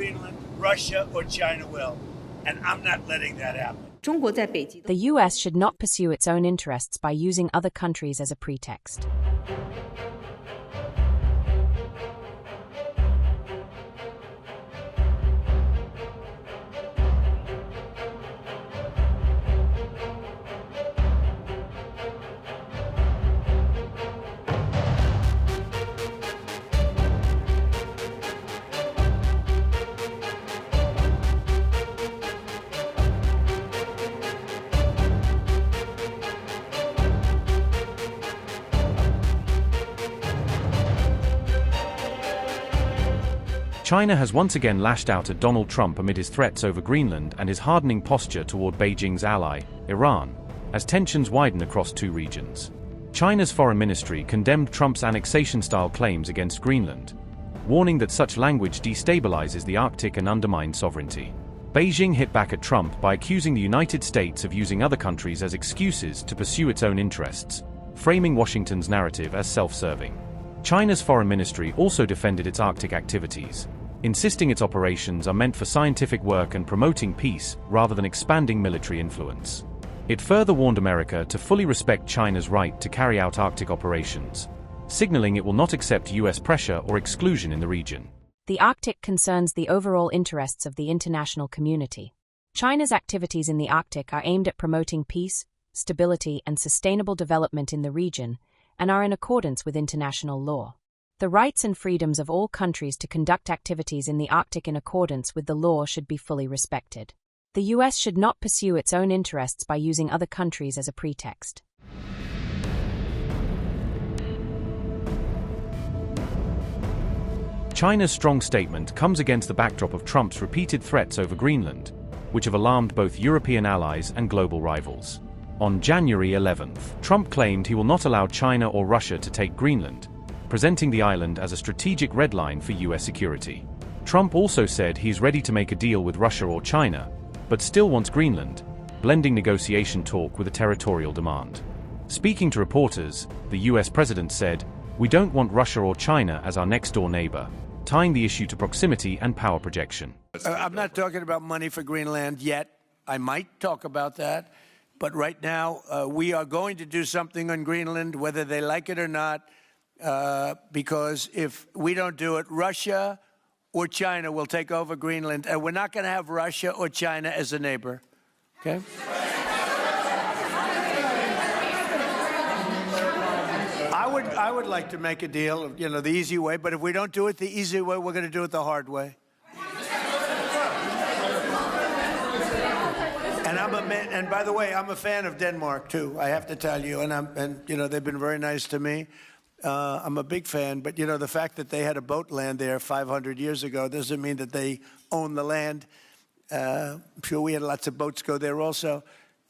Greenland, Russia or China will. And I'm not letting that happen. The US should not pursue its own interests by using other countries as a pretext. China has once again lashed out at Donald Trump amid his threats over Greenland and his hardening posture toward Beijing's ally, Iran, as tensions widen across two regions. China's foreign ministry condemned Trump's annexation-style claims against Greenland, warning that such language destabilizes the Arctic and undermines sovereignty. Beijing hit back at Trump by accusing the United States of using other countries as excuses to pursue its own interests, framing Washington's narrative as self-serving. China's foreign ministry also defended its Arctic activities, insisting its operations are meant for scientific work and promoting peace rather than expanding military influence. It further warned America to fully respect China's right to carry out Arctic operations, signaling it will not accept US pressure or exclusion in the region. The Arctic concerns the overall interests of the international community. China's activities in the Arctic are aimed at promoting peace, stability, and sustainable development in the region, and are in accordance with international law. The rights and freedoms of all countries to conduct activities in the Arctic in accordance with the law should be fully respected. The US should not pursue its own interests by using other countries as a pretext. China's strong statement comes against the backdrop of Trump's repeated threats over Greenland, which have alarmed both European allies and global rivals. On January 11th, Trump claimed he will not allow China or Russia to take Greenland, presenting the island as a strategic red line for US security. Trump also said he's ready to make a deal with Russia or China, but still wants Greenland, blending negotiation talk with a territorial demand. Speaking to reporters, the US president said, "We don't want Russia or China as our next-door neighbor," tying the issue to proximity and power projection. I'm not talking about money for Greenland yet. I might talk about that. But right now, we are going to do something on Greenland, whether they like it or not, because if we don't do it, Russia or China will take over Greenland, and we're not going to have Russia or China as a neighbor, okay? I would like to make a deal, you know, the easy way, but if we don't do it the easy way, we're going to do it the hard way. And by the way, I'm a fan of Denmark too. I have to tell you, and you know, they've been very nice to me. I'm a big fan, but you know, the fact that they had a boat land there 500 years ago doesn't mean that they own the land. I'm sure we had lots of boats go there also,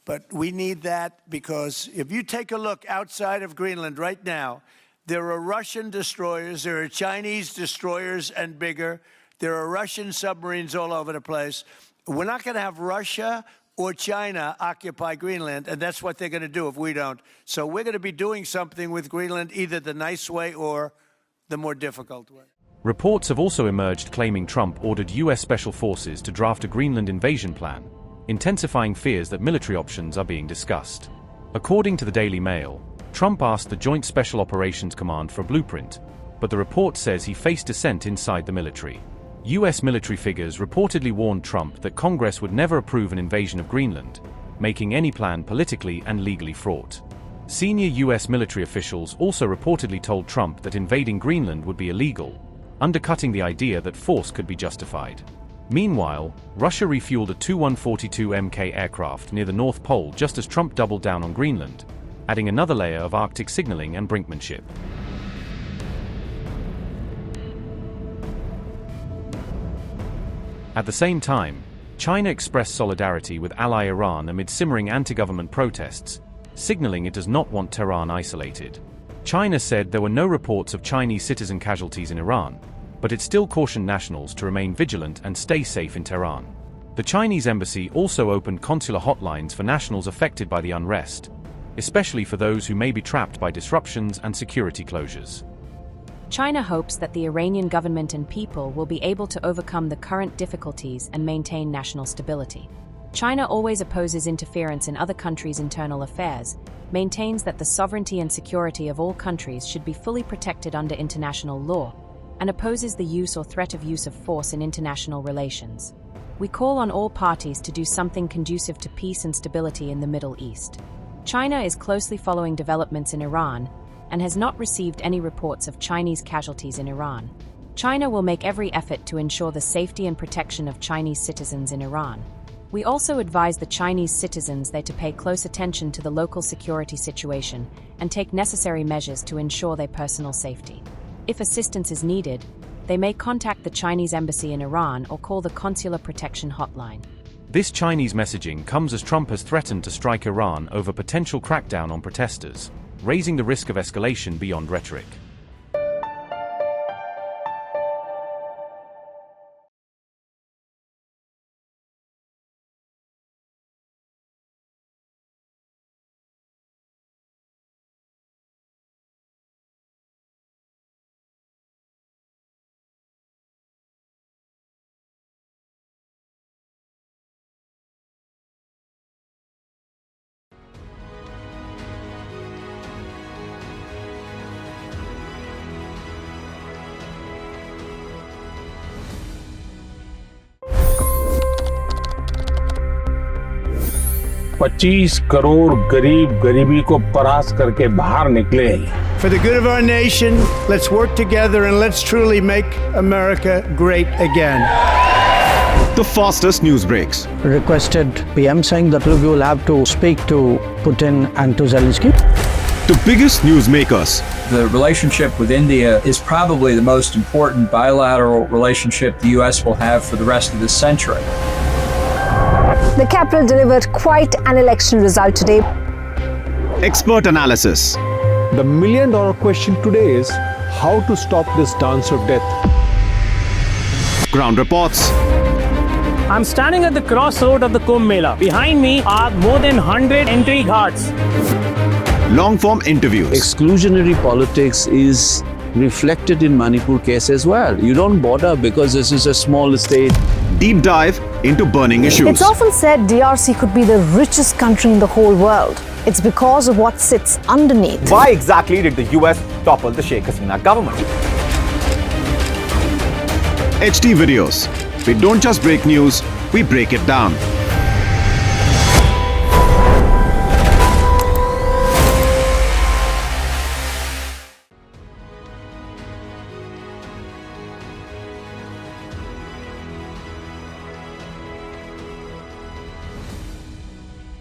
but we need that because if you take a look outside of Greenland right now, there are Russian destroyers, there are Chinese destroyers and bigger, there are Russian submarines all over the place. We're not going to have Russia or China occupy Greenland, and that's what they're going to do if we don't. So we're going to be doing something with Greenland, either the nice way or the more difficult way. Reports have also emerged claiming Trump ordered US special forces to draft a Greenland invasion plan, intensifying fears that military options are being discussed. According to the Daily Mail, Trump asked the Joint Special Operations Command for a blueprint, but the report says he faced dissent inside the military. US military figures reportedly warned Trump that Congress would never approve an invasion of Greenland, making any plan politically and legally fraught. Senior US military officials also reportedly told Trump that invading Greenland would be illegal, undercutting the idea that force could be justified. Meanwhile, Russia refueled a Tu-142Mk aircraft near the North Pole just as Trump doubled down on Greenland, adding another layer of Arctic signaling and brinkmanship. At the same time, China expressed solidarity with ally Iran amid simmering anti-government protests, signaling it does not want Tehran isolated. China said there were no reports of Chinese citizen casualties in Iran, but it still cautioned nationals to remain vigilant and stay safe in Tehran. The Chinese embassy also opened consular hotlines for nationals affected by the unrest, especially for those who may be trapped by disruptions and security closures. China hopes that the Iranian government and people will be able to overcome the current difficulties and maintain national stability. China always opposes interference in other countries' internal affairs, maintains that the sovereignty and security of all countries should be fully protected under international law, and opposes the use or threat of use of force in international relations. We call on all parties to do something conducive to peace and stability in the Middle East. China is closely following developments in Iran and has not received any reports of Chinese casualties in Iran. China will make every effort to ensure the safety and protection of Chinese citizens in Iran. We also advise the Chinese citizens there to pay close attention to the local security situation and take necessary measures to ensure their personal safety. If assistance is needed, they may contact the Chinese embassy in Iran or call the Consular Protection Hotline. This Chinese messaging comes as Trump has threatened to strike Iran over potential crackdown on protesters, raising the risk of escalation beyond rhetoric. $25 crore गरीब गरीबी को परास्त करके बाहर निकले। For the good of our nation, let's work together and let's truly make America great again. The fastest news breaks. Requested PM saying that we will have to speak to Putin and to Zelensky. The biggest news makers. The relationship with India is probably the most important bilateral relationship the U.S. will have for the rest of this century. The capital delivered quite an election result today. Expert analysis. The million-dollar question today is how to stop this dance of death. Ground reports. I'm standing at the crossroad of the Kumbh Mela. Behind me are more than 100 entry guards. Long-form interviews. Exclusionary politics is reflected in Manipur case as well. You don't bother because this is a small state. Deep dive into burning issues. It's often said DRC could be the richest country in the whole world. It's because of what sits underneath. Why exactly did the US topple the Sheikh Hasina government? HT videos. We don't just break news, we break it down.